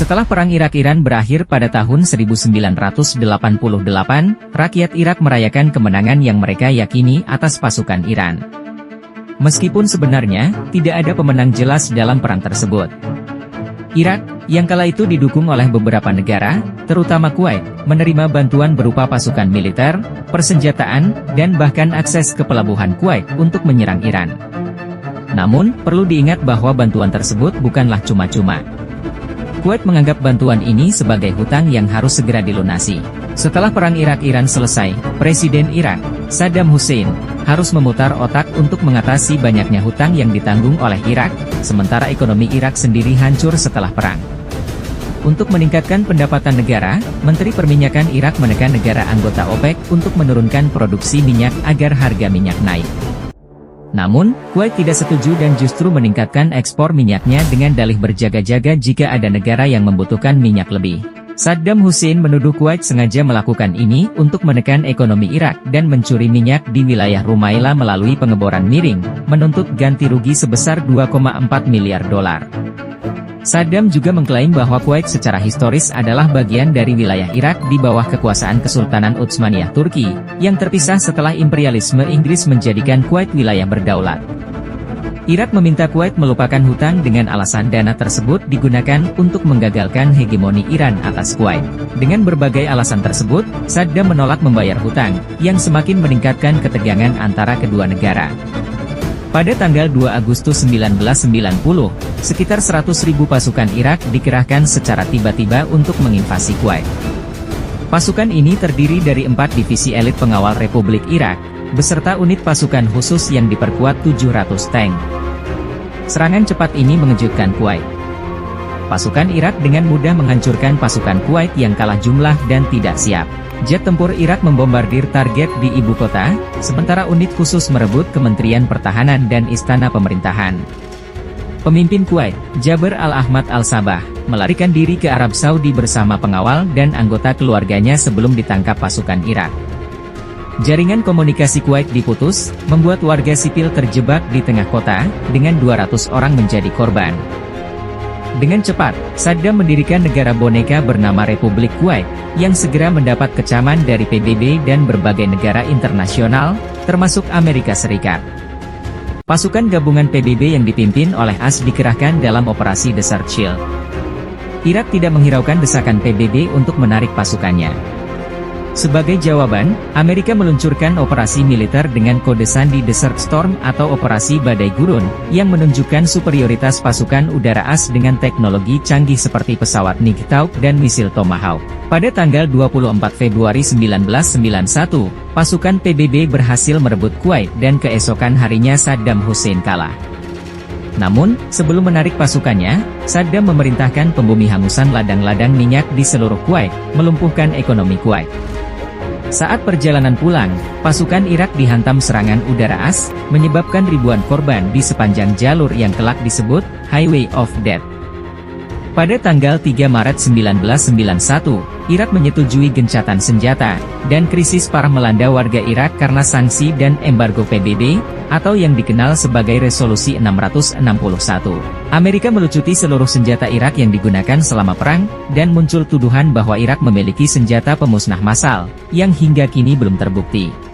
Setelah Perang Irak-Iran berakhir pada tahun 1988, rakyat Irak merayakan kemenangan yang mereka yakini atas pasukan Iran. Meskipun sebenarnya, tidak ada pemenang jelas dalam perang tersebut. Irak, yang kala itu didukung oleh beberapa negara, terutama Kuwait, menerima bantuan berupa pasukan militer, persenjataan, dan bahkan akses ke pelabuhan Kuwait untuk menyerang Iran. Namun, perlu diingat bahwa bantuan tersebut bukanlah cuma-cuma. Kuwait menganggap bantuan ini sebagai hutang yang harus segera dilunasi. Setelah Perang Irak-Iran selesai, Presiden Irak, Saddam Hussein, harus memutar otak untuk mengatasi banyaknya hutang yang ditanggung oleh Irak, sementara ekonomi Irak sendiri hancur setelah perang. Untuk meningkatkan pendapatan negara, Menteri Perminyakan Irak menekan negara anggota OPEC untuk menurunkan produksi minyak agar harga minyak naik. Namun, Kuwait tidak setuju dan justru meningkatkan ekspor minyaknya dengan dalih berjaga-jaga jika ada negara yang membutuhkan minyak lebih. Saddam Hussein menuduh Kuwait sengaja melakukan ini untuk menekan ekonomi Irak dan mencuri minyak di wilayah Rumaila melalui pengeboran miring, menuntut ganti rugi sebesar 2,4 miliar dolar. Saddam juga mengklaim bahwa Kuwait secara historis adalah bagian dari wilayah Irak di bawah kekuasaan Kesultanan Utsmaniyah Turki, yang terpisah setelah imperialisme Inggris menjadikan Kuwait wilayah berdaulat. Irak meminta Kuwait melupakan hutang dengan alasan dana tersebut digunakan untuk menggagalkan hegemoni Iran atas Kuwait. Dengan berbagai alasan tersebut, Saddam menolak membayar hutang, yang semakin meningkatkan ketegangan antara kedua negara. Pada tanggal 2 Agustus 1990, sekitar 100.000 pasukan Irak dikerahkan secara tiba-tiba untuk menginvasi Kuwait. Pasukan ini terdiri dari 4 divisi elit pengawal Republik Irak, beserta unit pasukan khusus yang diperkuat 700 tank. Serangan cepat ini mengejutkan Kuwait. Pasukan Irak dengan mudah menghancurkan pasukan Kuwait yang kalah jumlah dan tidak siap. Jet tempur Irak membombardir target di ibu kota, sementara unit khusus merebut Kementerian Pertahanan dan Istana Pemerintahan. Pemimpin Kuwait, Jaber al-Ahmad al-Sabah, melarikan diri ke Arab Saudi bersama pengawal dan anggota keluarganya sebelum ditangkap pasukan Irak. Jaringan komunikasi Kuwait diputus, membuat warga sipil terjebak di tengah kota, dengan 200 orang menjadi korban. Dengan cepat, Saddam mendirikan negara boneka bernama Republik Kuwait, yang segera mendapat kecaman dari PBB dan berbagai negara internasional, termasuk Amerika Serikat. Pasukan gabungan PBB yang dipimpin oleh AS dikerahkan dalam operasi Desert Shield. Irak tidak menghiraukan desakan PBB untuk menarik pasukannya. Sebagai jawaban, Amerika meluncurkan operasi militer dengan kode sandi Desert Storm atau Operasi Badai Gurun, yang menunjukkan superioritas pasukan udara AS dengan teknologi canggih seperti pesawat Nighthawk dan misil Tomahawk. Pada tanggal 24 Februari 1991, pasukan PBB berhasil merebut Kuwait dan keesokan harinya Saddam Hussein kalah. Namun, sebelum menarik pasukannya, Saddam memerintahkan pembumi hangusan ladang-ladang minyak di seluruh Kuwait, melumpuhkan ekonomi Kuwait. Saat perjalanan pulang, pasukan Irak dihantam serangan udara AS, menyebabkan ribuan korban di sepanjang jalur yang kelak disebut Highway of Death. Pada tanggal 3 Maret 1991, Irak menyetujui gencatan senjata, dan krisis parah melanda warga Irak karena sanksi dan embargo PBB, atau yang dikenal sebagai Resolusi 661. Amerika melucuti seluruh senjata Irak yang digunakan selama perang, dan muncul tuduhan bahwa Irak memiliki senjata pemusnah massal, yang hingga kini belum terbukti.